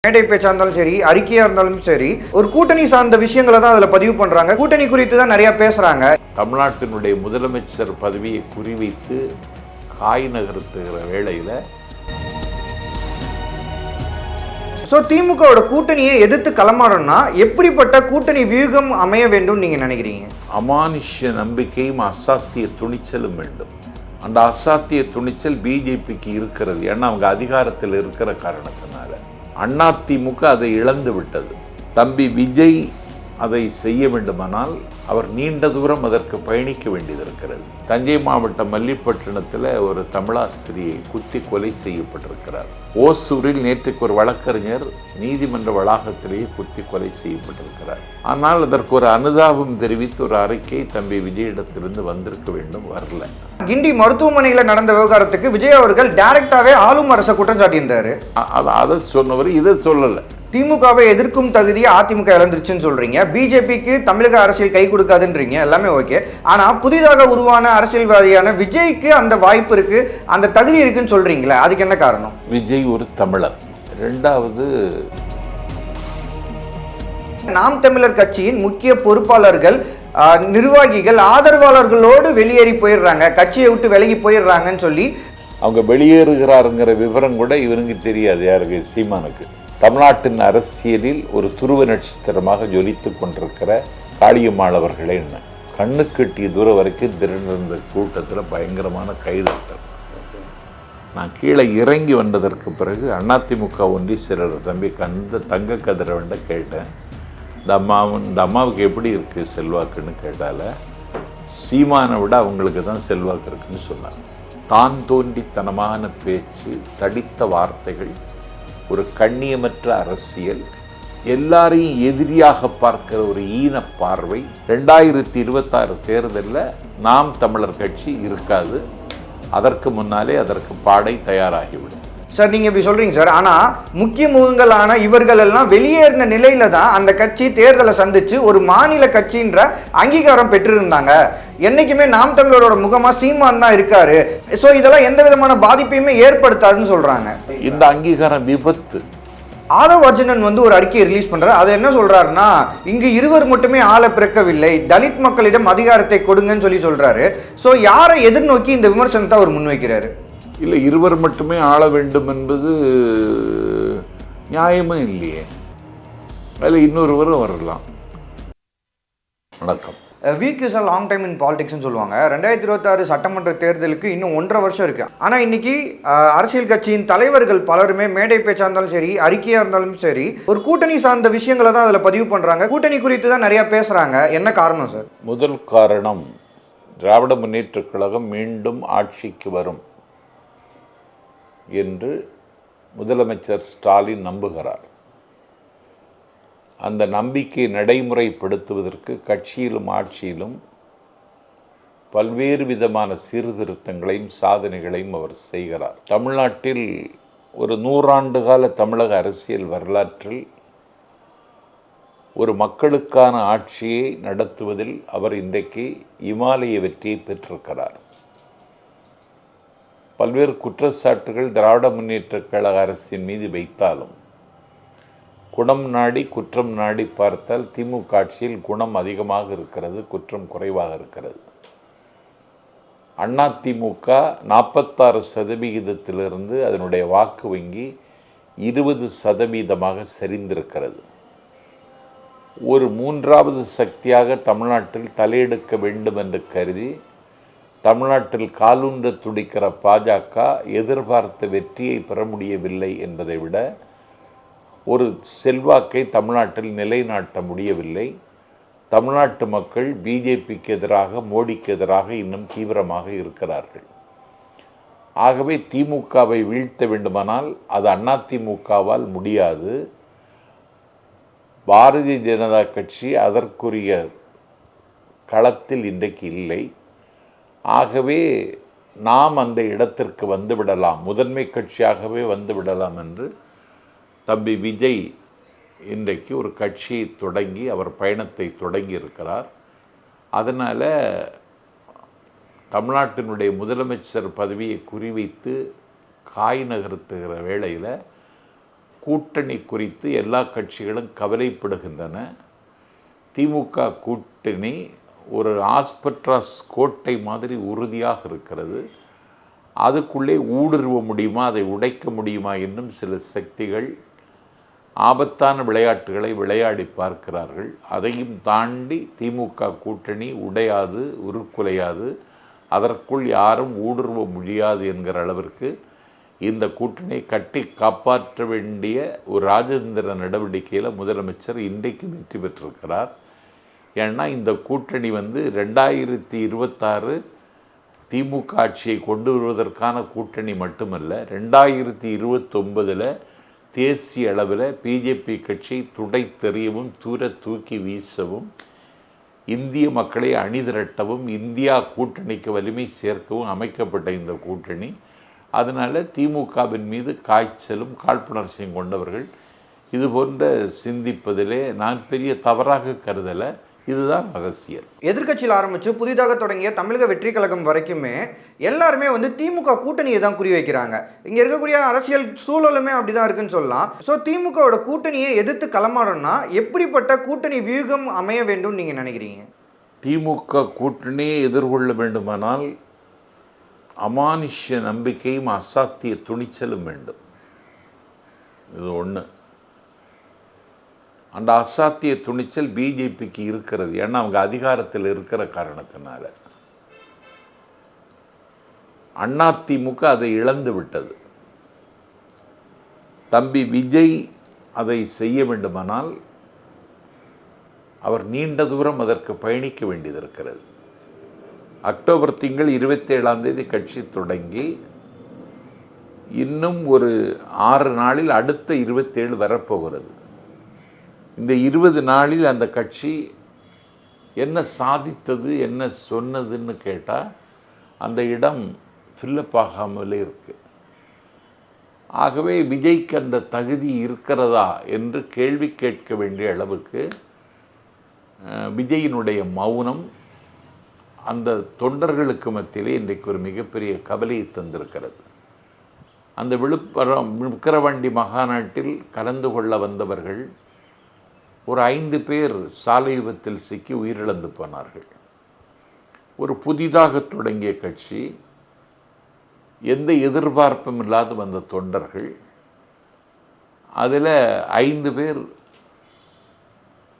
மேடை பேச்சா இருந்தாலும் சரி, அறிக்கையா இருந்தாலும் சரி, ஒரு கூட்டணி சார்ந்த விஷயங்களை தான் அதுல பதிவு பண்றாங்க. கூட்டணி குறித்து தான் நிறைய பேசுறாங்க. தமிழ்நாட்டினுடைய முதலமைச்சர் பதவியை குறிவைத்து காய் நகர்த்துகிற வேளையில திமுகவோட கூட்டணியை எதிர்த்து களமாறணும்னா எப்படிப்பட்ட கூட்டணி வியூகம் அமைய வேண்டும் நீங்க நினைக்கிறீங்க? அமானுஷ்ய நம்பிக்கையும் அசாத்திய துணிச்சலும் வேண்டும். அந்த அசாத்திய துணிச்சல் பிஜேபிக்கு இருக்கிறது. ஏன்னா அவங்க அதிகாரத்தில் இருக்கிற காரணத்தினால. அதிமுக அதை இழந்து விட்டது. தம்பி விஜய் அதை செய்ய வேண்டுமானால் அவர் நீண்ட தூரம் அதற்கு பயணிக்க வேண்டியது இருக்கிறது. தஞ்சை மாவட்டம் மல்லிப்பட்டினத்தில் ஒரு தமிழாசிரியை குத்தி கொலை செய்யப்பட்டிருக்கிறார். ஓசூரில் நேற்றுக்கு ஒரு வழக்கறிஞர் நீதிமன்ற வளாகத்திலேயே குத்தி கொலை செய்யப்பட்டிருக்கிறார். ஆனால் அதற்கு ஒரு அனுதாபம் தெரிவித்து ஒரு அறிக்கை தம்பி விஜயிடத்திலிருந்து வந்திருக்க வேண்டும், வரல. கிண்டி மருத்துவமனையில் நடந்த விவகாரத்துக்கு விஜய் அவர்கள் டைரக்டாவே ஆளும் அரசை குற்றம் சாட்டியிருந்தாரு. அதை சொன்னவர் இதை சொல்லலை. திமுகவை எதிர்க்கும் தகுதியை அதிமுக இழந்துருச்சுன்னு சொல்றீங்க. பிஜேபிக்கு தமிழக அரசியல் கை கொடுக்காதுன்றீங்க. எல்லாமே ஓகே. ஆனா புதிதாக உருவான அரசியல்வாதியான விஜய்க்கு அந்த வாய்ப்பு இருக்கு, அந்த தகுதி இருக்குன்னு சொல்றீங்களா? அதுக்கு என்ன காரணம்? விஜய் ஒரு தமிழர். இரண்டாவது, நாம் தமிழர் கட்சியின் முக்கிய பொறுப்பாளர்கள், நிர்வாகிகள் ஆதரவாளர்களோடு வெளியேறி போயிடுறாங்க, கட்சியை விட்டு விலகி போயிடுறாங்கன்னு சொல்லி அவங்க வெளியேறுகிறாருங்கிற விவரம் கூட இவனுக்கு தெரியாது. யாருக்கு? சீமானுக்கு. தமிழ்நாட்டின் அரசியலில் ஒரு துருவ நட்சத்திரமாக ஜொலித்து கொண்டிருக்கிற காளியம்மாள் அவர்களே என்ன கண்ணு கட்டிய தூரம் வரைக்கும் திரண்டிருந்த கூட்டத்தில் பயங்கரமான கைதட்டல். நான் கீழே இறங்கி வந்ததற்கு பிறகு அதிமுக ஒன்றி சிலர் தம்பி தங்க கதிரவன்ட கேட்டேன், இந்த அம்மாவுக்கு எப்படி இருக்குது செல்வாக்குன்னு கேட்டால, சீமானை விட அவங்களுக்கு தான் செல்வாக்கு இருக்குன்னு சொன்னாங்க. தான் தோன்றித்தனமான பேச்சு, தடித்த வார்த்தைகள், ஒரு கண்ணியமற்ற அரசியல், எல்லாரையும் எதிரியாக பார்க்கிற ஒரு ஈன பார்வை. 2026 தேர்தலில் நாம் தமிழர் கட்சி இருக்காது. அதற்கு முன்னாலே அதற்கு பாடை தயாராகிவிடும். சார், நீங்க இப்படி சொல்றீங்க சார். ஆனா முக்கிய முகங்களான இவர்கள் எல்லாம் வெளியேறின நிலையில தான் அந்த கட்சி தேர்தலை சந்திச்சு ஒரு மாநில கட்சின்ற அங்கீகாரம் பெற்றிருந்தாங்க. என்னைக்குமே நாம் தமிழரோட முகமா சீமான் தான் இருக்காரு. சோ இதெல்லாம் எந்த விதமான பாதிப்பையுமே ஏற்படுத்தாதுன்னு சொல்றாங்க. இந்த அங்கீகாரம் விபத்து. ஆதவ் அர்ஜுனன் ஒரு அறிக்கையை ரிலீஸ் பண்றாரு. அது என்ன சொல்றாருன்னா, இங்கு இருவர் மட்டுமே ஆள பிறக்கவில்லை, தலித் மக்களிடம் அதிகாரத்தை கொடுங்கன்னு சொல்றாரு. சோ யாரை எதிர்நோக்கி இந்த விமர்சனத்தை அவர் முன்வைக்கிறாரு? இல்லை, இருவர் மட்டுமே ஆள வேண்டும் என்பது நியாயமும் இல்லையே. அதில் இன்னொருவரும் வரலாம். வணக்கம். Week is a long time in பாலிடிக்ஸ்னு சொல்லுவாங்க. 2026 சட்டமன்ற தேர்தலுக்கு இன்னும் 1.5 வருஷம் இருக்கு. ஆனால் இன்னைக்கு அரசியல் கட்சியின் தலைவர்கள் பலருமே மேடை பேச்சா இருந்தாலும் சரி, அறிக்கையா இருந்தாலும் சரி, ஒரு கூட்டணி சார்ந்த விஷயங்களை தான் அதில் பதிவு பண்றாங்க. கூட்டணி குறித்து தான் நிறைய பேசுறாங்க. என்ன காரணம் சார்? முதல் காரணம், திராவிட முன்னேற்றக் கழகம் மீண்டும் ஆட்சிக்கு வரும் என்று முதலமைச்சர் ஸ்டாலின் நம்புகிறார். அந்த நம்பிக்கையை நடைமுறைப்படுத்துவதற்கு கட்சியிலும் ஆட்சியிலும் பல்வேறு விதமான சீர்திருத்தங்களையும் சாதனைகளையும் அவர் செய்கிறார். தமிழ்நாட்டில் ஒரு 100 ஆண்டு கால தமிழக அரசியல் வரலாற்றில் ஒரு மக்களுக்கான ஆட்சியை நடத்துவதில் அவர் இன்றைக்கு இமாலய வெற்றியை பெற்றிருக்கிறார். பல்வேறு குற்றச்சாட்டுகள் திராவிட முன்னேற்றக் கழக அரசின் மீது வைத்தாலும் குணம் நாடி குற்றம் நாடி பார்த்தால் திமுக ஆட்சியில் குணம் அதிகமாக இருக்கிறது, குற்றம் குறைவாக இருக்கிறது. அதிமுக 46% அதனுடைய வாக்கு வங்கி 20% சரிந்திருக்கிறது. ஒரு 3வது சக்தியாக தமிழ்நாட்டில் தலையெடுக்க வேண்டும் என்று கருதி தமிழ்நாட்டில் காலூன்ற துடிக்கிற பாஜக எதிர்பார்த்த வெற்றியை பெற முடியவில்லை என்பதை விட ஒரு செல்வாக்கை தமிழ்நாட்டில் நிலைநாட்ட முடியவில்லை. தமிழ்நாட்டு மக்கள் பிஜேபிக்கு எதிராக, மோடிக்கு எதிராக இன்னும் தீவிரமாக இருக்கிறார்கள். ஆகவே திமுகவை வீழ்த்த வேண்டுமானால் அது அதிமுகவால் முடியாது. பாரதிய ஜனதா கட்சி அதற்குரிய களத்தில் இன்றைக்கு இல்லை. ஆகவே நாம் அந்த இடத்திற்கு வந்துவிடலாம், முதன்மை கட்சியாகவே வந்துவிடலாம் என்று தம்பி விஜய் இன்றைக்கு ஒரு கட்சியை தொடங்கி அவர் பயணத்தை தொடங்கி இருக்கிறார். அதனால் தமிழ்நாட்டினுடைய முதலமைச்சர் பதவியை குறிவைத்து காய் நகர்த்துகிற வேளையில் கூட்டணி குறித்து எல்லா கட்சிகளும் கவலைப்படுகின்றன. திமுக கூட்டணி ஒரு ஆஸ்பெட்ராஸ் கோட்டை மாதிரி உறுதியாக இருக்கிறது. அதுக்குள்ளே ஊடுருவ முடியுமா, அதை உடைக்க முடியுமா என்னும் சில சக்திகள் ஆபத்தான விளையாட்டுகளை விளையாடி பார்க்கிறார்கள். அதையும் தாண்டி திமுக கூட்டணி உடையாது, உருக்குலையாது, அதற்குள் யாரும் ஊடுருவ முடியாது என்கிற அளவிற்கு இந்த கூட்டணியை கட்டி காப்பாற்ற வேண்டிய ஒரு ராஜதந்திர நடவடிக்கையில் முதலமைச்சர் இன்றைக்கு வெற்றி பெற்றிருக்கிறார். ஏன்னா இந்த கூட்டணி 2026 திமுக ஆட்சியை கொண்டு வருவதற்கான கூட்டணி மட்டுமல்ல, 2029 தேசிய அளவில் பிஜேபி கட்சி துடைத்தெறியவும் தூர தூக்கி வீசவும் இந்திய மக்களை அணிதிரட்டவும் இந்தியா கூட்டணிக்கு வலிமை சேர்க்கவும் அமைக்கப்பட்ட இந்த கூட்டணி. அதனால் திமுகவின் மீது காய்ச்சலும் காழ்ப்புணர்ச்சியும் கொண்டவர்கள் இது போன்ற சிந்திப்பதிலே நான் பெரிய தவறாக கருதலை. இதுதான் அரசியல். எதிர்க்கட்சியில் ஆரம்பித்து புதிதாக தொடங்கிய தமிழக வெற்றி கழகம் வரைக்குமே எல்லாருமே திமுக கூட்டணியை தான் குறி வைக்கிறாங்க. இங்கே இருக்கக்கூடிய அரசியல் சூழலுமே அப்படிதான் இருக்குன்னு சொல்லலாம். ஸோ திமுகவோட கூட்டணியை எதிர்த்து களமாடணும்னா எப்படிப்பட்ட கூட்டணி வியூகம் அமைய வேண்டும் நீங்கள் நினைக்கிறீங்க? திமுக கூட்டணியை எதிர்கொள்ள வேண்டுமானால் அமானுஷ்ய நம்பிக்கையும் அசாத்திய துணிச்சலும் வேண்டும். இது ஒன்று. அந்த அசாத்திய துணிச்சல் பிஜேபிக்கு இருக்கிறது. ஏன்னா அவங்க அதிகாரத்தில் இருக்கிற காரணத்தினால. அதிமுக அதை இழந்து விட்டது. தம்பி விஜய் அதை செய்ய வேண்டுமானால் அவர் நீண்ட தூரம் அதற்கு பயணிக்க வேண்டியது இருக்கிறது. அக்டோபர் திங்கள் 27 கட்சி தொடங்கி இன்னும் ஒரு 6 நாளில் அடுத்த 27 வரப்போகிறது. இந்த 20 நாளில் அந்த கட்சி என்ன சாதித்தது, என்ன சொன்னதுன்னு கேட்டால் அந்த இடம் ஃபில்லப் ஆகாமலே இருக்குது. ஆகவே விஜய்க்கு அந்த தகுதி இருக்கிறதா என்று கேள்வி கேட்க வேண்டிய அளவுக்கு விஜயினுடைய மௌனம் அந்த தொண்டர்களுக்கு மத்தியிலே இன்றைக்கு ஒரு மிகப்பெரிய கவலையை தந்திருக்கிறது. அந்த விக்கிரவாண்டி மகாநாட்டில் கலந்து கொள்ள வந்தவர்கள் ஒரு 5 பேர் சாலை விபத்தில் சிக்கி உயிரிழந்து போனார்கள். ஒரு புதிதாக தொடங்கிய கட்சி, எந்த எதிர்பார்ப்பும் இல்லாத வந்த தொண்டர்கள், அதில் 5 பேர்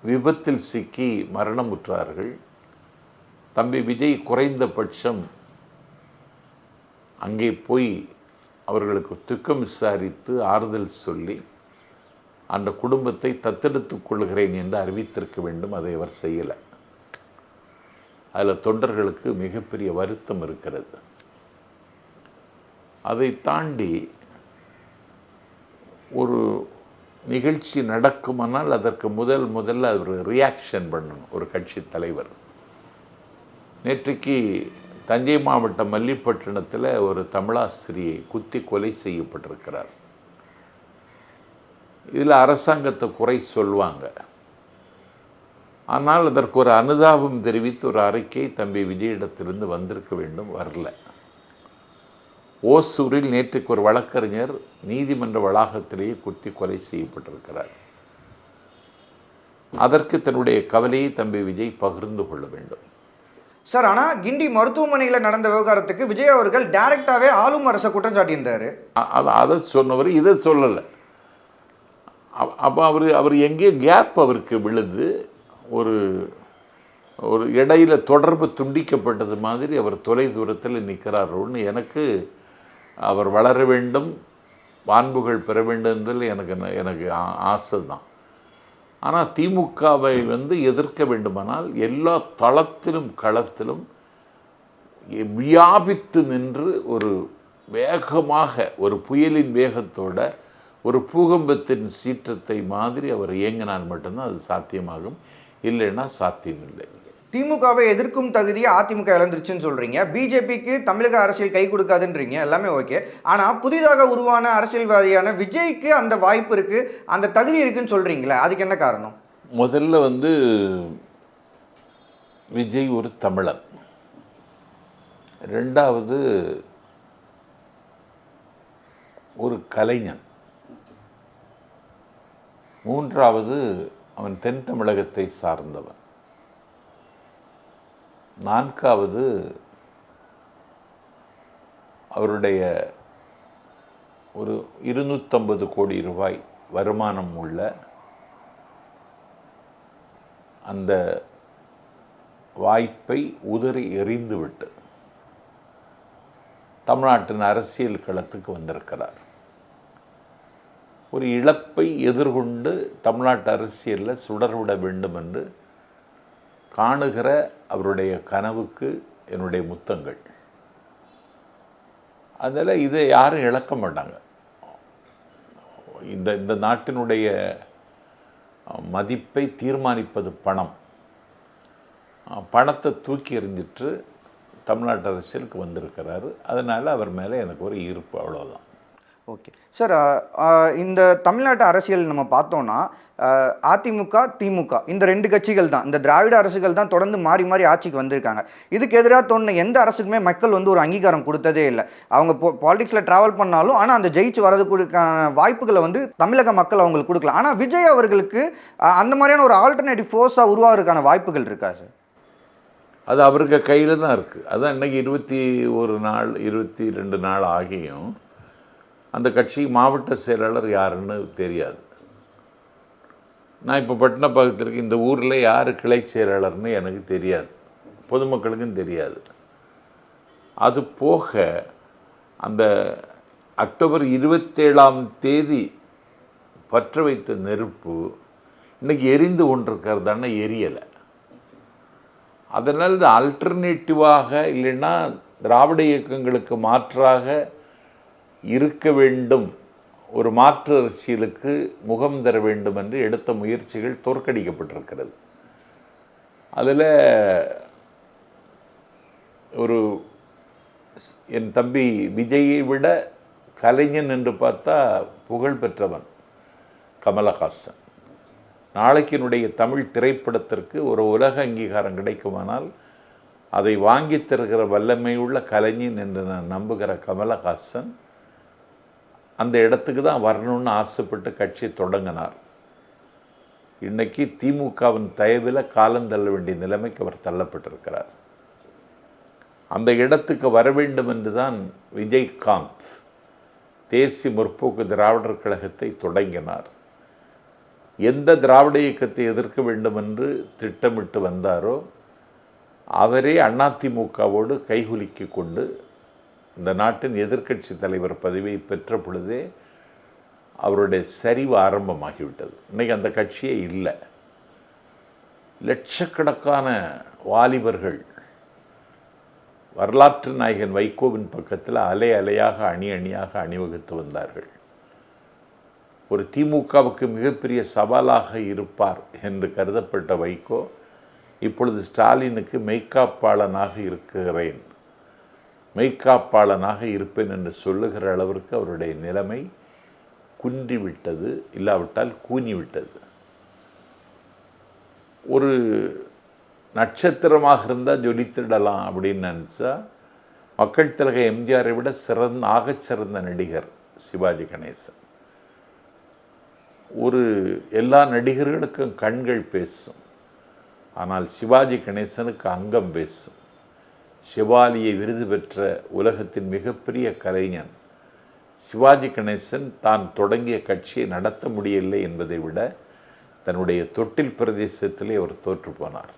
விபத்தில் சிக்கி மரணமுற்றார்கள். தம்பி விஜய் குறைந்தபட்சம் அங்கே போய் அவர்களுக்கு துக்கம் விசாரித்து ஆறுதல் சொல்லி அந்த குடும்பத்தை தத்தெடுத்துக் கொள்கிறேன் என்று அறிவித்திருக்க வேண்டும். அதை அவர் செய்யலை. அதில் தொண்டர்களுக்கு மிகப்பெரிய வருத்தம் இருக்கிறது. அதை தாண்டி ஒரு நிகழ்ச்சி நடக்குமானால் அதற்கு முதல்ல அவர் ரியாக்ஷன் பண்ணணும் ஒரு கட்சி தலைவர். நேற்றைக்கு தஞ்சை மாவட்டம் மல்லிப்பட்டினத்தில் ஒரு தமிழாசிரியை குத்தி கொலை செய்யப்பட்டிருக்கிறார். இதில் அரசாங்கத்தை குறை சொல்வாங்க. ஆனால் அதற்கு ஒரு அனுதாபம் தெரிவித்து ஒரு அறிக்கை தம்பி விஜயிடத்திலிருந்து வந்திருக்க வேண்டும், வரல. ஓசூரில் நேற்றுக்கு ஒரு வழக்கறிஞர் நீதிமன்ற வளாகத்திலேயே குத்தி கொலை செய்யப்பட்டிருக்கிறார். அதற்கு தன்னுடைய கவலையை தம்பி விஜய் பகிர்ந்து கொள்ள வேண்டும். சார், ஆனால் கிண்டி மருத்துவமனையில் நடந்த விவகாரத்துக்கு விஜய் அவர்கள் டைரக்டாகவே ஆளும் அரசை குற்றம் சாட்டியிருந்தார். அதை சொன்னவர் இதை சொல்லலை. அப்போ அவர் எங்கேயோ கேப் அவருக்கு விழுது, ஒரு இடையில தொடர்பு துண்டிக்கப்பட்டது மாதிரி அவர் தொலை தூரத்தில் நிற்கிறாரோன்னு எனக்கு அவர் வளர வேண்டும், வான்புகள் பெற வேண்டும் என்பதில் எனக்கு ஆசை தான். ஆனால் திமுகவை எதிர்க்க வேண்டுமானால் எல்லா தளத்திலும் களத்திலும் வியாபித்து நின்று ஒரு வேகமாக ஒரு புயலின் வேகத்தோட ஒரு பூகம்பத்தின் சீற்றத்தை மாதிரி அவர் இயங்கினால் மட்டும்தான் அது சாத்தியமாகும். இல்லைன்னா சாத்தியமில்லை. திமுகவை எதிர்க்கும் தகுதியை அதிமுக இழந்துருச்சுன்னு சொல்கிறீங்க. பிஜேபிக்கு தமிழக அரசியல் கை கொடுக்காதுன்றீங்க, எல்லாமே ஓகே. ஆனால் புதிதாக உருவான அரசியல்வாதியான விஜய்க்கு அந்த வாய்ப்பு இருக்குது, அந்த தகுதி இருக்குன்னு சொல்கிறீங்களே, அதுக்கு என்ன காரணம்? முதல்ல விஜய் ஒரு தமிழன். ரெண்டாவது ஒரு கலைஞன். மூன்றாவது, அவன் தென் தமிழகத்தை சார்ந்தவன். நான்காவது, அவருடைய ஒரு 250 கோடி ரூபாய் வருமானம் உள்ள அந்த வாய்ப்பை உதறி எறிந்துவிட்டு தமிழ்நாட்டின் அரசியல் களத்துக்கு வந்திருக்கிறார். ஒரு இழப்பை எதிர்கொண்டு தமிழ்நாட்டு அரசியலில் சுடர்விட வேண்டும் என்று காணுகிற அவருடைய கனவுக்கு என்னுடைய முத்தங்கள். அதில் இதை யாரும் இழக்க மாட்டாங்க. இந்த நாட்டினுடைய மதிப்பை தீர்மானிப்பது பணம். பணத்தை தூக்கி எறிஞ்சிட்டு தமிழ்நாட்டு அரசியலுக்கு வந்திருக்கிறாரு. அதனால் அவர் மேலே எனக்கு ஒரு ஈர்ப்பு, அவ்வளோதான். ஓகே சார், இந்த தமிழ்நாட்டு அரசியல் நம்ம பார்த்தோன்னா அதிமுக, திமுக இந்த ரெண்டு கட்சிகள் தான், இந்த திராவிட அரசுகள் தான் தொடர்ந்து மாறி மாறி ஆட்சிக்கு வந்திருக்காங்க. இதுக்கு எதிராக தோணுன எந்த அரசுக்குமே மக்கள் வந்து ஒரு அங்கீகாரம் கொடுத்ததே இல்லை. அவங்க பாலிடிக்ஸில் ட்ராவல் பண்ணாலும் ஆனால் அந்த ஜெயிச்சு வரதுக்கான வாய்ப்புகளை வந்து தமிழக மக்கள் அவங்களுக்கு கொடுக்கல. ஆனால் விஜய் அவர்களுக்கு அந்த மாதிரியான ஒரு ஆல்டர்னேட்டிவ் ஃபோர்ஸாக உருவாகிறதுக்கான வாய்ப்புகள் இருக்கா சார்? அது அவருக்கு கையில் தான் இருக்குது. அதான் இன்றைக்கி 21 நாள் 22 நாள் ஆகியும் அந்த கட்சி மாவட்ட செயலாளர் யாருன்னு தெரியாது. நான் இப்போ பட்டினப்பாக்கத்தில் இருக்க இந்த ஊரில் யார் கிளை செயலாளர்னு எனக்கு தெரியாது, பொதுமக்களுக்கும் தெரியாது. அது போக அந்த அக்டோபர் 27ஆம் தேதி பற்ற வைத்த நெருப்பு இன்றைக்கி எரிந்து கொண்டிருக்கிறதான எரியலை. அதனால் இது ஆல்டர்னேட்டிவாக இல்லைன்னா திராவிட இயக்கங்களுக்கு மாற்றாக இருக்க வேண்டும், ஒரு மாற்று அரசியலுக்கு முகம் தர வேண்டும் என்று எடுத்த முயற்சிகள் தோற்கடிக்கப்பட்டிருக்கிறது. அதில் ஒரு என் தம்பி விஜயை விட கலைஞன் என்று பார்த்தா புகழ் பெற்றவன் கமலஹாசன். நாளைக்கு என்னுடைய தமிழ் திரைப்படத்திற்கு ஒரு உலக அங்கீகாரம் கிடைக்குமானால் அதை வாங்கி தருகிற வல்லமையுள்ள கலைஞன் என்று நான் நம்புகிற கமலஹாசன் அந்த இடத்துக்கு தான் வரணும்னு ஆசைப்பட்டு கட்சி தொடங்கினார். இன்றைக்கி திமுகவின் தயவில் காலந்தள்ள வேண்டிய நிலைமைக்கு அவர் தள்ளப்பட்டிருக்கிறார். அந்த இடத்துக்கு வர வேண்டும் என்று தான் விஜயகாந்த் தேசிய முற்போக்கு திராவிடர் கழகத்தை தொடங்கினார். எந்த திராவிட இயக்கத்தை எதிர்க்க வேண்டும் என்று திட்டமிட்டு வந்தாரோ அவரே அதிமுகவோடு கைகுலுக்கி கொண்டு இந்த நாட்டின் எதிர்க்கட்சி தலைவர் பதவியை பெற்ற பொழுதே அவருடைய சரிவு ஆரம்பமாகிவிட்டது. இன்றைக்கி அந்த கட்சியே இல்லை. லட்சக்கணக்கான வாலிபர்கள் வரலாற்று நாயகன் வைகோவின் பக்கத்தில் அலை அலையாக அணி அணியாக அணிவகுத்து வந்தார்கள். ஒரு திமுகவுக்கு மிகப்பெரிய சவாலாக இருப்பார் என்று கருதப்பட்ட வைகோ இப்பொழுது ஸ்டாலினுக்கு மெய்காப்பாளனாக இருக்கிறேன், மெய்காப்பாளனாக இருப்பேன் என்று சொல்லுகிற அளவிற்கு அவருடைய நிலைமை குன்றிவிட்டது, இல்லாவிட்டால் கூனிவிட்டது. ஒரு நட்சத்திரமாக இருந்தால் ஜொலித்திடலாம் அப்படின்னு நினச்சா மக்கள் திலக எம்ஜிஆரை விட ஆகச்சிறந்த நடிகர் சிவாஜி கணேசன். ஒரு எல்லா நடிகர்களுக்கும் கண்கள் பேசும், ஆனால் சிவாஜி கணேசனுக்கு அங்கம் பேசும். சிவாலியை விருது பெற்ற உலகத்தின் மிகப்பெரிய கலைஞன் சிவாஜி கணேசன் தான் தொடங்கிய கட்சியை நடத்த முடியவில்லை என்பதை விட தன்னுடைய தொட்டில் பிரதேசத்திலே அவர் தோற்று போனார்.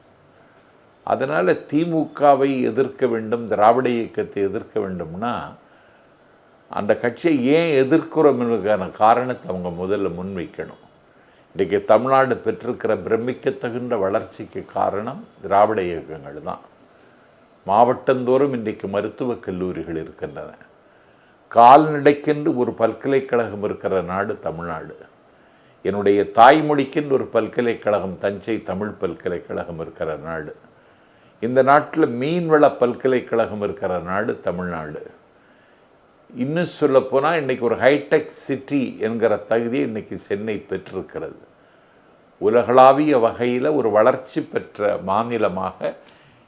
அதனால் திமுகவை எதிர்க்க வேண்டும், திராவிட இயக்கத்தை எதிர்க்க வேண்டும்னா அந்த கட்சியை ஏன் எதிர்க்கிறோம் என்பதற்கான காரணத்தை அவங்க முதல்ல முன்வைக்கணும். இன்றைக்கு தமிழ்நாடு பெற்றிருக்கிற பிரமிக்கத்தகுந்த வளர்ச்சிக்கு காரணம் திராவிட இயக்கங்கள் தான். மாவட்டந்தோறும் இன்றைக்கு மருத்துவக் கல்லூரிகள் இருக்கின்றன. கால்நடைக்கென்று ஒரு பல்கலைக்கழகம் இருக்கிற நாடு தமிழ்நாடு. என்னுடைய தாய்மொழிக்கென்று ஒரு பல்கலைக்கழகம் தஞ்சை தமிழ் பல்கலைக்கழகம் இருக்கிற நாடு. இந்த நாட்டில் மீன்வள பல்கலைக்கழகம் இருக்கிற நாடு தமிழ்நாடு. இன்னும் சொல்லப்போனால் இன்றைக்கி ஒரு ஹைடெக் சிட்டி என்கிற தகுதியை இன்றைக்கி சென்னை பெற்றிருக்கிறது. உலகளாவிய வகையில் ஒரு வளர்ச்சி பெற்ற மாநிலமாக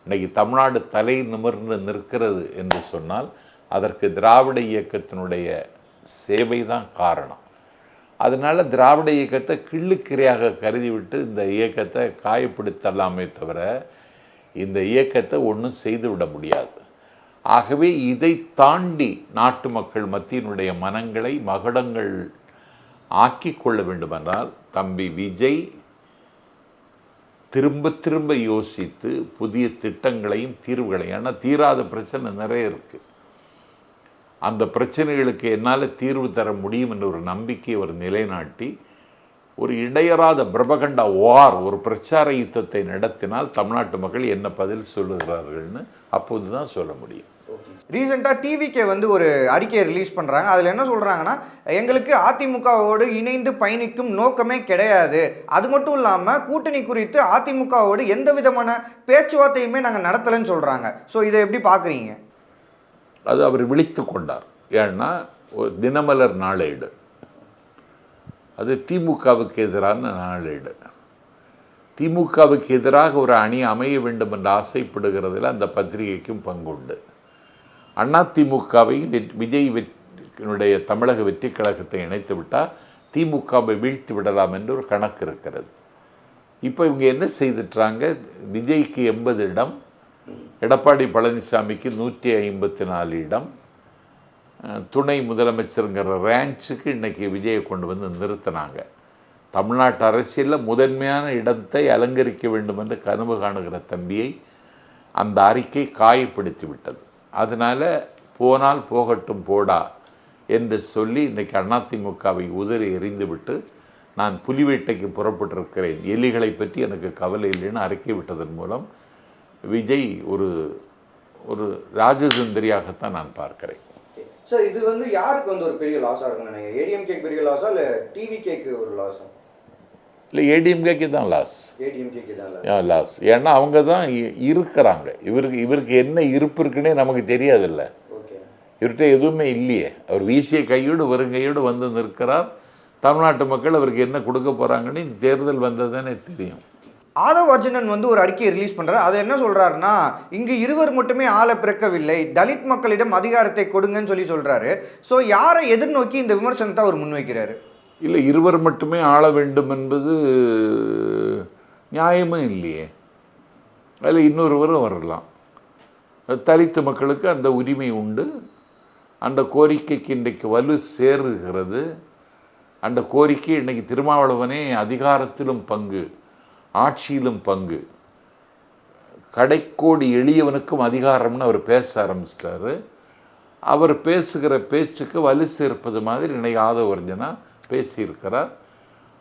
இன்றைக்கி தமிழ்நாடு தலை நிமிர்ந்து நிற்கிறது என்று சொன்னால் அதற்கு திராவிட இயக்கத்தினுடைய சேவை தான் காரணம். அதனால் திராவிட இயக்கத்தை கிள்ளுக்கிரையாக கருதிவிட்டு இந்த இயக்கத்தை காயப்படுத்தலாமே தவிர இந்த இயக்கத்தை ஒன்றும் செய்துவிட முடியாது. ஆகவே இதை தாண்டி நாட்டு மக்கள் மத்தியினுடைய மனங்களை மகுடங்கள் ஆக்கி கொள்ள வேண்டுமென்றால் தம்பி விஜய் திரும்ப திரும்ப யோசித்து புதிய திட்டங்களையும் தீர்வுகளையும், ஏன்னா தீராத பிரச்சனை நிறைய இருக்குது, அந்த பிரச்சனைகளுக்கு என்னால் தீர்வு தர முடியும் என்ற ஒரு நம்பிக்கையை அவர் நிலைநாட்டி ஒரு இடையறாத பிரபகண்டா ஒரு பிரச்சார யுத்தத்தை நடத்தினால் தமிழ்நாட்டு மக்கள் என்ன பதில் சொல்லுகிறார்கள்னு அப்போது தான் சொல்ல முடியும். ரீசெண்டாக டிவிக்கே ஒரு அறிக்கையை ரிலீஸ் பண்ணுறாங்க. அதில் என்ன சொல்கிறாங்கன்னா, எங்களுக்கு அதிமுகவோடு இணைந்து பயணிக்கும் நோக்கமே கிடையாது, அது மட்டும் இல்லாமல் கூட்டணி குறித்து அதிமுகவோடு எந்த விதமான பேச்சுவார்த்தையுமே நாங்கள் நடத்தலைன்னு சொல்கிறாங்க. ஸோ இதை எப்படி பார்க்குறீங்க? அது அவர் விழித்து கொண்டார். ஏன்னா ஒரு தினமலர் நாளேடு, அது திமுகவுக்கு எதிரான நாளேடு. திமுகவுக்கு எதிராக ஒரு அணி அமைய வேண்டும் என்று ஆசைப்படுகிறதுல அந்த பத்திரிகைக்கும் பங்குண்டு. அதிமுகவையும் விஜய் தமிழக வெற்றி கழகத்தை இணைத்து விட்டால் திமுகவை வீழ்த்தி விடலாம் என்று ஒரு கணக்கு இருக்கிறது. இப்போ இவங்க என்ன செய்துட்டாங்க, விஜய்க்கு 80 இடம், எடப்பாடி பழனிசாமிக்கு 154 இடம், துணை முதலமைச்சருங்கிற ரேஞ்சுக்கு இன்றைக்கி விஜயை கொண்டு வந்து நிறுத்தினாங்க. தமிழ்நாட்டு அரசியலில் முதன்மையான இடத்தை அலங்கரிக்க வேண்டும் என்று கனவு காணுகிற தம்பியை அந்த அறிக்கை காயப்படுத்தி விட்டது. அதனால் போனால் போகட்டும் போடா என்று சொல்லி இன்றைக்கி அதிமுகவை உதறி எறிந்துவிட்டு நான் புலிவேட்டைக்கு புறப்பட்டிருக்கிறேன், எலிகளை பற்றி எனக்கு கவலை இல்லைன்னு அறிக்கை விட்டதன் மூலம் விஜய் ஒரு ஒரு ராஜதந்திரியாகத்தான் நான் பார்க்கிறேன். சார் இது யாருக்கு ஒரு பெரிய லாஸாக இருக்குன்னு நினைக்கிறேன்? ஏடிஎம்கேக்கு பெரிய லாஸா இல்லை டிவிகேக்கு ஒரு லாஸா? இல்லை, ஏடிஎம்கேக்கு தான் லாஸ். ஏடிஎம்கேக்கு தான் லாஸ். ஏன்னா அவங்க தான் இருக்கிறாங்க. இவருக்கு என்ன இருப்பு இருக்குன்னே நமக்கு தெரியாதில்ல. இவர்கிட்ட எதுவுமே இல்லையே. அவர் வீசிய கையோடு வருங்கையோடு வந்து நிற்கிறார். தமிழ்நாட்டு மக்கள் அவருக்கு என்ன கொடுக்க போகிறாங்கன்னு தேர்தல் வந்ததுதானே தெரியும். ஆதவ் அர்ஜுனன் ஒரு அறிக்கையை ரிலீஸ் பண்ணுறாரு. அது என்ன சொல்கிறாருன்னா, இங்கு இருவர் மட்டுமே ஆள பிறக்கவில்லை, தலித் மக்களிடம் அதிகாரத்தை கொடுங்கன்னு சொல்கிறாரு. ஸோ யாரை எதிர்நோக்கி இந்த விமர்சனத்தை அவர் முன்வைக்கிறாரு? இல்லை, இருவர் மட்டுமே ஆள வேண்டும் என்பது நியாயமும் இல்லையே. அதில் இன்னொருவரும் வரலாம். தலித்து மக்களுக்கு அந்த உரிமை உண்டு. அந்த கோரிக்கைக்கு இன்றைக்கு வலு சேருகிறது. அந்த கோரிக்கை இன்றைக்கி திருமாவளவனே அதிகாரத்திலும் பங்கு, ஆட்சியிலும் பங்கு, கடைக்கோடி எளியவனுக்கும் அதிகாரம்னு அவர் பேச ஆரம்பிச்சிட்டாரு. அவர் பேசுகிற பேச்சுக்கு வலு சேர்ப்பது மாதிரி இன்னைக்கு ஆதவ அர்ஜுனா பேசியிருக்கிறார்.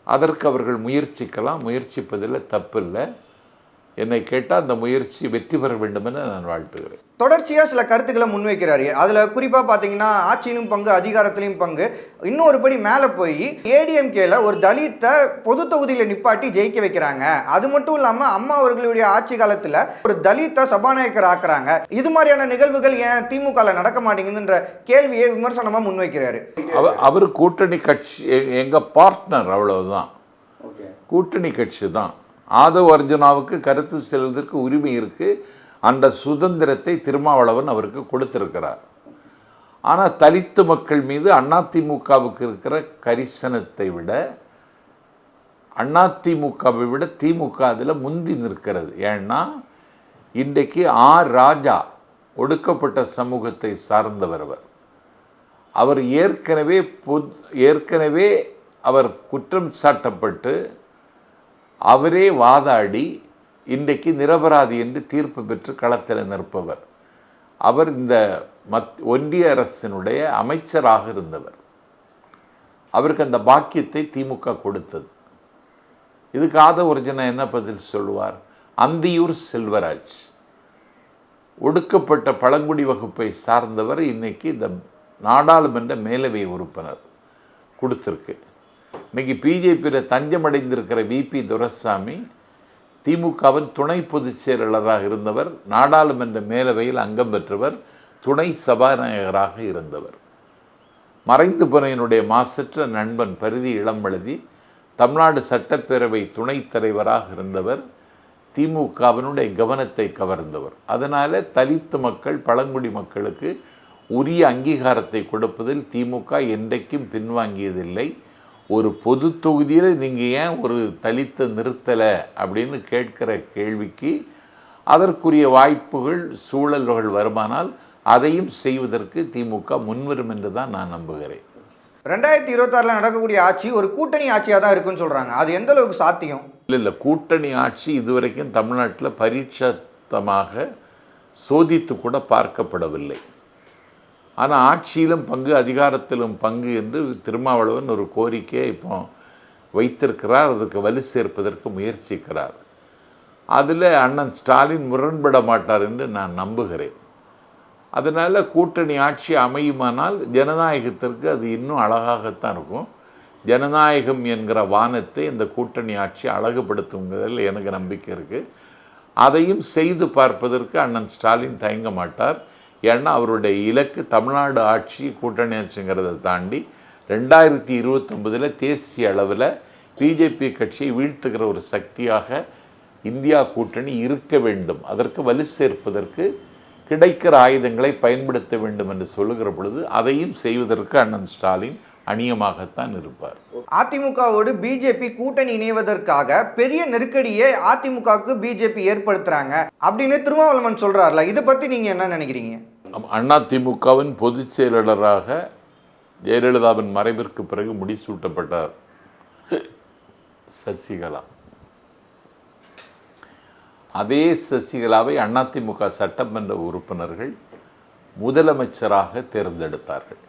அதற்கு அவர்கள் முயற்சிக்கலாம், முயற்சிப்பதில் தப்பில்லை. என்னை கேட்டால் அந்த முயற்சி வெற்றி பெற வேண்டும் என நான் வாழ்த்துகிறேன். தொடர்ச்சியாக சில கருத்துக்களை முன்வைக்கிறாரு. அதில் குறிப்பாக பார்த்தீங்கன்னா ஆட்சியிலும் பங்கு, அதிகாரத்திலையும் பங்கு. இன்னொரு படி மேலே போய் ஏடிஎம்கேல ஒரு தலித்தை பொது தொகுதியில் நிப்பாட்டி ஜெயிக்க வைக்கிறாங்க. அது மட்டும் இல்லாமல் அம்மா அவர்களுடைய ஆட்சி காலத்தில் ஒரு தலித்தை சபாநாயகர் ஆக்குறாங்க. இது மாதிரியான நிகழ்வுகள் ஏன் திமுகவில் நடக்க மாட்டேங்குதுன்ற கேள்வியை விமர்சனமாக முன்வைக்கிறாரு. அவர் கூட்டணி கட்சி, எங்கள் பார்ட்னர், அவ்வளவுதான். கூட்டணி கட்சி தான். ஆதவ் அர்ஜுனாவுக்கு கருத்து செல்வதற்கு உரிமை இருக்குது. அந்த சுதந்திரத்தை திருமாவளவன் அவருக்கு கொடுத்திருக்கிறார். ஆனால் தலித்து மக்கள் மீது அதிமுகவுக்கு இருக்கிற கரிசனத்தை விட அதிமுகவை விட திமுக அதில் முந்தி நிற்கிறது. ஏன்னா இன்றைக்கு ராஜா ஒடுக்கப்பட்ட சமூகத்தை சார்ந்தவர். அவர் ஏற்கனவே அவர் குற்றம் சாட்டப்பட்டு அவரே வாதாடி இன்றைக்கு நிரபராதி என்று தீர்ப்பு பெற்று களத்தில் நிற்பவர். அவர் இந்த ஒன்றிய அரசினுடைய அமைச்சராக இருந்தவர். அவருக்கு அந்த பாக்கியத்தை திமுக கொடுத்தது. இதுக்கு ஆதவ அர்ஜுனா என்ன பதில் சொல்லுவார்? அந்தியூர் செல்வராஜ் ஒடுக்கப்பட்ட பழங்குடி வகுப்பை சார்ந்தவர். இன்னைக்கு இந்த நாடாளுமன்ற மேலவை உறுப்பினர் கொடுத்துருக்கு. இன்னைக்கு பிஜேபியில் தஞ்சமடைந்திருக்கிற விபி துரைசாமி திமுகவின் துணை பொதுச் செயலாளராக இருந்தவர், நாடாளுமன்ற மேலவையில் அங்கம் பெற்றவர், துணை சபாநாயகராக இருந்தவர். மறைந்து போன என்னுடைய மாசற்ற நண்பன் பரிதி இளம்பழுதி தமிழ்நாடு சட்டப்பேரவை துணைத் தலைவராக இருந்தவர், திமுகவினுடைய கவனத்தை கவர்ந்தவர். அதனால் தலித்து மக்கள், பழங்குடி மக்களுக்கு உரிய அங்கீகாரத்தை கொடுப்பதில் திமுக என்றைக்கும் பின்வாங்கியதில்லை. ஒரு பொது தொகுதியில் நீங்கள் ஏன் ஒரு தலித்தை நிறுத்தலை அப்படின்னு கேட்கிற கேள்விக்கு அதற்குரிய வாய்ப்புகள் சூழல்கள் வருமானால் அதையும் செய்வதற்கு திமுக முன்வரும் என்று தான் நான் நம்புகிறேன். 2026 நடக்கக்கூடிய ஆட்சி ஒரு கூட்டணி ஆட்சியாக தான் இருக்குன்னு சொல்றாங்க. அது எந்த அளவுக்கு சாத்தியம்? இல்லை, கூட்டணி ஆட்சி இதுவரைக்கும் தமிழ்நாட்டில் பரீட்சத்தமாக சோதித்து கூட பார்க்கப்படவில்லை. ஆனால் ஆட்சியிலும் பங்கு, அதிகாரத்திலும் பங்கு என்று திருமாவளவன் ஒரு கோரிக்கையை இப்போ வைத்திருக்கிறார். அதுக்கு வலு சேர்ப்பதற்கு முயற்சிக்கிறார். அதில் அண்ணன் ஸ்டாலின் முரண்பட மாட்டார் என்று நான் நம்புகிறேன். அதனால் கூட்டணி ஆட்சி அமையுமானால் ஜனநாயகத்திற்கு அது இன்னும் அழகாகத்தான் இருக்கும். ஜனநாயகம் என்கிற வானத்தை இந்த கூட்டணி ஆட்சி அழகுபடுத்துங்கிறதில் எனக்கு நம்பிக்கை இருக்குது. அதையும் செய்து பார்ப்பதற்கு அண்ணன் ஸ்டாலின் தயங்க மாட்டார். ஏன்னா அவருடைய இலக்கு தமிழ்நாடு ஆட்சி கூட்டணி ஆட்சிங்கிறத தாண்டி 2029 தேசிய அளவில் பிஜேபி கட்சியை வீழ்த்துகிற ஒரு சக்தியாக இந்தியா கூட்டணி இருக்க வேண்டும். அதற்கு வலு சேர்ப்பதற்கு கிடைக்கிற ஆயுதங்களை பயன்படுத்த வேண்டும் என்று சொல்லுகிற பொழுது அதையும் செய்வதற்கு அண்ணன் ஸ்டாலின் அணியமாகத்தான் இருப்பார். அதிமுகவோடு பிஜேபி கூட்டணி இணைவதற்காக பெரிய நெருக்கடியை அதிமுகவுக்கு பிஜேபி ஏற்படுத்துறாங்க அப்படின்னு திருமாவளவன் சொல்றாருல, இதை பத்தி நீங்க என்ன நினைக்கிறீங்க? அதிமுகவின் பொதுச் செயலாளராக ஜெயலலிதாவின் மறைவிற்கு பிறகு முடிசூட்டப்பட்டார் சசிகலா. அதே சசிகலாவை அதிமுக சட்டமன்ற உறுப்பினர்கள் முதலமைச்சராக தேர்ந்தெடுத்தார்கள்.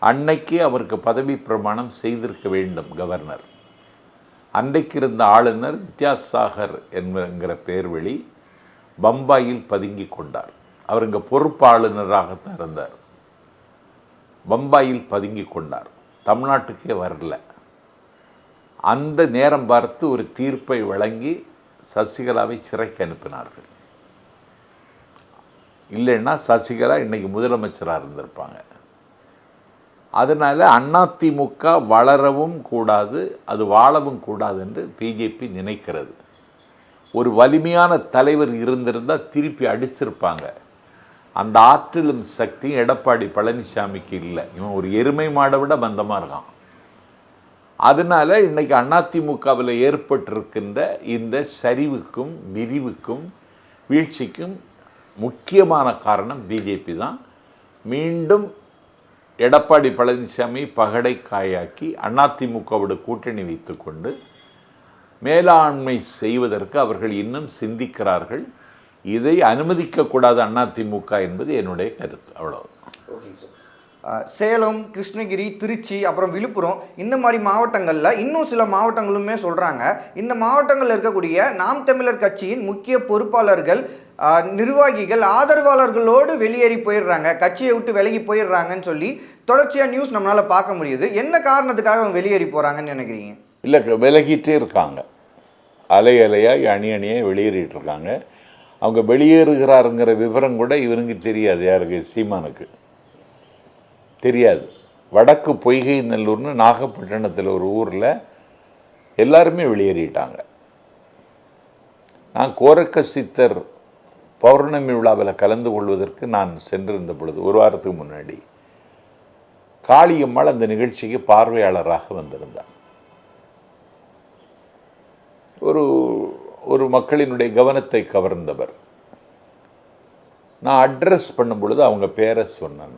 அன்னைக்கு அவருக்கு பதவி பிரமாணம் செய்திருக்க வேண்டும் கவர்னர். அன்றைக்கு இருந்த ஆளுநர் வித்யாசாகர் என்கிற பேர்வழி பம்பாயில் பதுங்கி கொண்டார். அவர் இங்கே பொறுப்பு ஆளுநராகத்தான் இருந்தார். பம்பாயில் பதுங்கி கொண்டார், தமிழ்நாட்டுக்கே வரல. அந்த நேரம் பார்த்து ஒரு தீர்ப்பை வழங்கி சசிகலாவை சிறைக்கு அனுப்பினார்கள். இல்லைன்னா சசிகலா இன்னைக்கு முதலமைச்சராக இருந்திருப்பாங்க. அதனால் அதிமுக வளரவும் கூடாது, அது வாழவும் கூடாது என்று பிஜேபி நினைக்கிறது. ஒரு வலிமையான தலைவர் இருந்திருந்தால் திருப்பி அடிச்சிருப்பாங்க. அந்த ஆற்றிலும் சக்தியும் எடப்பாடி பழனிசாமிக்கு இல்லை. இவன் ஒரு எருமை மாடை விட பந்தமாக இருக்கான். அதனால் இன்றைக்கி அதிமுகவில் ஏற்பட்டிருக்கின்ற இந்த சரிவுக்கும் விரிவுக்கும் வீழ்ச்சிக்கும் முக்கியமான காரணம் பிஜேபி தான். மீண்டும் எடப்பாடி பழனிசாமி பகடை காயாக்கி அதிமுகவோட கூட்டணி வைத்து கொண்டு மேலாண்மை செய்வதற்கு அவர்கள் இன்னும் சிந்திக்கிறார்கள். இதை அனுமதிக்கக்கூடாது அதிமுக என்பது என்னுடைய கருத்து. அவ்வளோ. சேலம், கிருஷ்ணகிரி, திருச்சி, அப்புறம் விழுப்புரம், இந்த மாதிரி மாவட்டங்களில் இன்னும் சில மாவட்டங்களுமே சொல்கிறாங்க, இந்த மாவட்டங்களில் இருக்கக்கூடிய நாம் தமிழர் கட்சியின் முக்கிய பொறுப்பாளர்கள், நிர்வாகிகள், ஆதரவாளர்களோடு வெளியேறி போயிடுறாங்க, கட்சியை விட்டு விலகி போயிடுறாங்கன்னு சொல்லி தொடர்ச்சியாக நியூஸ் நம்மளால் பார்க்க முடியுது. என்ன காரணத்துக்காக அவங்க வெளியேறி போகிறாங்கன்னு நினைக்கிறீங்க? இல்லை, விலகிட்டே இருக்காங்க. அலை அலையாக அணி அணியாக வெளியேறிட்டு இருக்காங்க. அவங்க வெளியேறுகிறாருங்கிற விவரம் கூட இவனுக்கு தெரியாது. யாருக்கு? சீமானுக்கு தெரியாது. வடக்கு பொய்கை நல்லூர்னு நாகப்பட்டினத்தில் ஒரு ஊரில் எல்லாருமே வெளியேறிட்டாங்க. நான் கோரக்க சித்தர் பௌர்ணமி விழாவில் கலந்து கொள்வதற்கு நான் சென்றிருந்த பொழுது ஒரு வாரத்துக்கு முன்னாடி காளியம்மாள் அந்த நிகழ்ச்சிக்கு பார்வையாளராக வந்திருந்தார். ஒரு மக்களினுடைய கவனத்தை கவர்ந்தவர். நான் அட்ரஸ் பண்ணும் பொழுது அவங்க பேரை சொன்னேன்.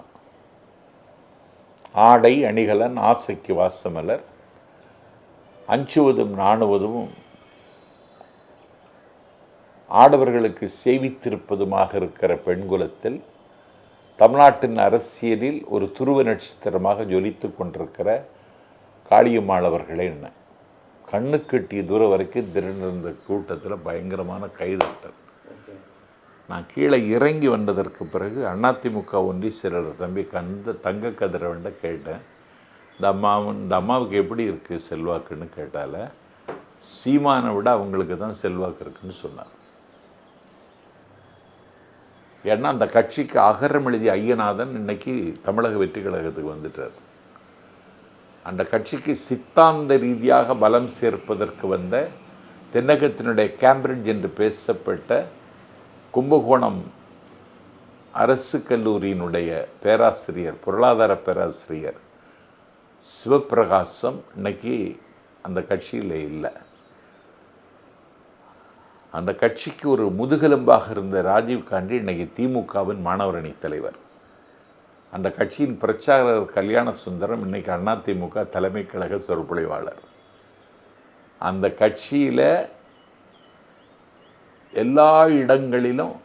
ஆடை அணிகலன் ஆசைக்கு வாசமலர், அஞ்சுவதும் நாணுவதும் ஆடவர்களுக்கு சேவித்திருப்பதுமாக இருக்கிற பெண்குலத்தில் தமிழ்நாட்டின் அரசியலில் ஒரு துருவ நட்சத்திரமாக ஜொலித்து கொண்டிருக்கிற காளியம்மாள் அவர்களே என்ன கண்ணு கட்டிய தூரம் வரைக்கும் திரண்டிருந்த கூட்டத்தில் பயங்கரமான கைதட்டல். நான் கீழே இறங்கி வந்ததற்கு பிறகு அதிமுக ஒன்றிய செயலாளர் தம்பி தங்க கதிரவன்ட கேட்டேன், இந்த அம்மாவுக்கு எப்படி இருக்குது செல்வாக்குன்னு கேட்டால, சீமானை விட அவங்களுக்கு தான் செல்வாக்கு இருக்குன்னு சொன்னார். ஏன்னா அந்த கட்சிக்கு அகரம் எழுதிய ஐயநாதன் இன்னைக்கு தமிழக வெற்றி கழகத்துக்கு வந்துட்டார். அந்த கட்சிக்கு சித்தாந்த ரீதியாக பலம் சேர்ப்பதற்கு வந்த தென்னகத்தினுடைய கேம்பிரிட்ஜ் என்று பேசப்பட்ட கும்பகோணம் அரசு கல்லூரியினுடைய பேராசிரியர், பொருளாதார பேராசிரியர் சிவப்பிரகாசம் இன்னைக்கு அந்த கட்சியில் இல்லை. அந்த கட்சிக்கு ஒரு முதுகெலும்பாக இருந்த ராஜீவ்காந்தி இன்னைக்கு திமுகவின் மாணவர் அணி தலைவர். அந்த கட்சியின் பிரச்சாரர் கல்யாண சுந்தரம் இன்னைக்கு அதிமுக தலைமை கழக சொற்பொழிவாளர். அந்த கட்சியில் எல்லா இடங்களிலும்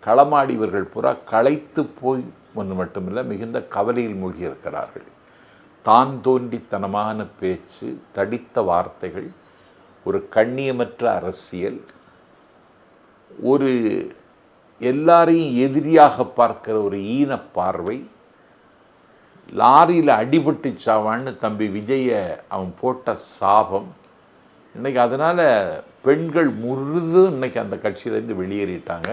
களமாடியவர்கள் புறா களைத்து போய் ஒன்று மட்டுமில்லை, மிகுந்த கவலையில் மூழ்கியிருக்கிறார்கள். தான் தோன்றித்தனமான பேச்சு, தடித்த வார்த்தைகள், ஒரு கண்ணியமற்ற அரசியல், ஒரு எல்லாரையும் எதிரியாக பார்க்கிற ஒரு ஈன பார்வை, லாரியில் அடிபட்டு சாவான்னு தம்பி விஜய அவன் போட்ட சாபம். இன்றைக்கி அதனால் பெண்கள் முழுதும் இன்றைக்கி அந்த கட்சியிலேருந்து வெளியேறிட்டாங்க.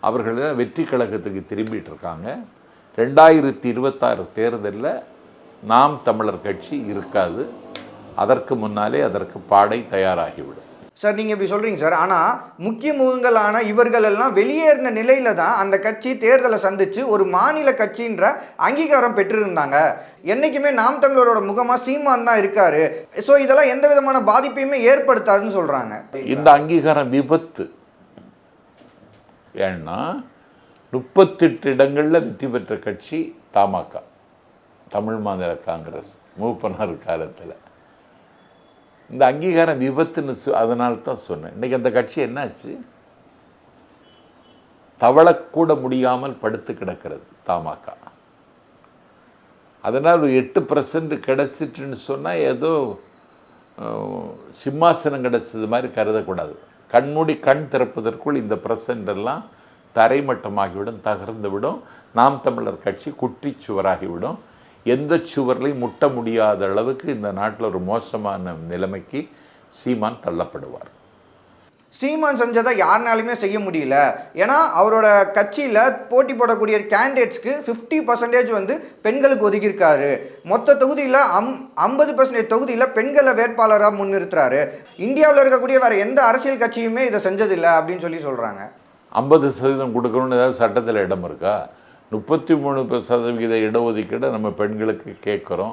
அவர்கள் வெற்றி கழகத்துக்கு திரும்பிட்டு இருக்காங்க. 2026 தேர்தலில் நாம் தமிழர் கட்சி இருக்காது. அதற்கு முன்னாலே அதற்கு பாடை தயாராகிவிடும். சார், நீங்கள் இப்படி சொல்கிறீங்க சார். ஆனால் முக்கிய முகங்களான இவர்கள் எல்லாம் வெளியேறின நிலையில தான் அந்த கட்சி தேர்தலை சந்தித்து ஒரு மாநில கட்சின்ற அங்கீகாரம் பெற்றிருந்தாங்க. என்றைக்குமே நாம் தமிழரோட முகமாக சீமான் தான் இருக்காரு. ஸோ இதெல்லாம் எந்த விதமான பாதிப்பையுமே ஏற்படுத்தாதுன்னு சொல்கிறாங்க. இந்த அங்கீகாரம் விபத்து. ஏன்னா 38 இடங்களில் வெற்றி பெற்ற கட்சி தமாக, தமிழ் மாநில காங்கிரஸ் மூவ் பண்ணார் காலத்தில். இந்த அங்கீகாரம் விபத்துன்னு அதனால தான் சொன்னேன். இன்றைக்கி அந்த கட்சி என்னாச்சு? தவளக்கூட முடியாமல் படுத்து கிடக்கிறது தமாக. அதனால் ஒரு 8% கிடச்சிட்டுன்னு சொன்னால் ஏதோ சிம்மாசனம் கிடச்சது மாதிரி கருதக்கூடாது. கண்மூடி கண் திறப்பதற்குள் இந்த எல்லாம் தரைமட்டமாகிவிடும், தகர்ந்து விடும். நாம் தமிழர் கட்சி குட்டி சுவராகிவிடும். எந்த சுவர்களையும் முட்ட முடியாத அளவுக்கு இந்த நாட்டில் ஒரு மோசமான நிலைமைக்கு சீமான் தள்ளப்படுவார். சீமான் செஞ்சதை யாருனாலுமே செய்ய முடியல. ஏன்னா அவரோட கட்சியில் போட்டி போடக்கூடிய கேண்டிடேட்ஸ்க்கு 50% வந்து பெண்களுக்கு ஒதுக்கியிருக்காரு. மொத்த தொகுதியில் 50% தொகுதியில் பெண்களை வேட்பாளராக முன்னிறுத்துறாரு. இந்தியாவில் இருக்கக்கூடிய வேறு எந்த அரசியல் கட்சியுமே இதை செஞ்சதில்லை அப்படின்னு சொல்கிறாங்க. 50% கொடுக்கணும்னு ஏதாவது சட்டத்தில் இடம் இருக்கா? 33% இடஒதுக்கீடு நம்ம பெண்களுக்கு கேட்குறோம்.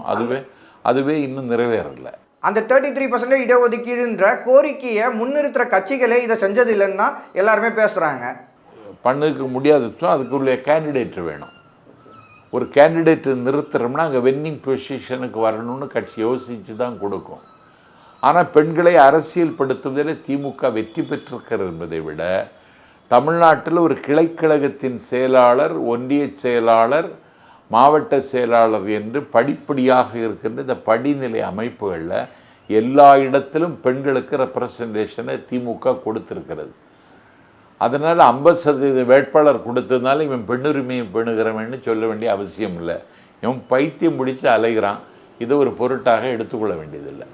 அதுவே இன்னும் நிறைவேறலை. அந்த 33% இடஒதுக்கீடுன்ற கோரிக்கையை முன்னிறுத்துற கட்சிகளே இதை செஞ்சதில்லைன்னா எல்லாருமே பேசுகிறாங்க. பண்ணுக்கு முடியாதுச்சோ அதுக்குள்ள கேண்டிடேட் வேணும். ஒரு கேண்டிடேட் நிறுத்துறோம்னா அங்கே வென்னிங் பொசிஷனுக்கு வரணும்னு கட்சி யோசித்து தான் கொடுக்கும். ஆனால் பெண்களை அரசியல் படுத்துவதில் திமுக வெற்றி பெற்றிருக்கிறது என்பதை விட தமிழ்நாட்டில் ஒரு கிளைக்கழகத்தின் செயலாளர், ஒன்றிய செயலாளர், மாவட்ட செயலாளர் என்று படிப்படியாக இருக்கின்ற இந்த படிநிலை அமைப்புகளில் எல்லா இடத்திலும் பெண்களுக்கு ரெப்ரசன்டேஷனை திமுக கொடுத்துருக்கிறது. அதனால் 50% வேட்பாளர் கொடுத்ததுனால இவன் பெண்ணுரிமையை பெணுகிறவன்னு சொல்ல வேண்டிய அவசியம் இல்லை. இவன் பைத்தியம் முடித்து அலைகிறான். இதை ஒரு பொருட்டாக எடுத்துக்கொள்ள வேண்டியதில்லை.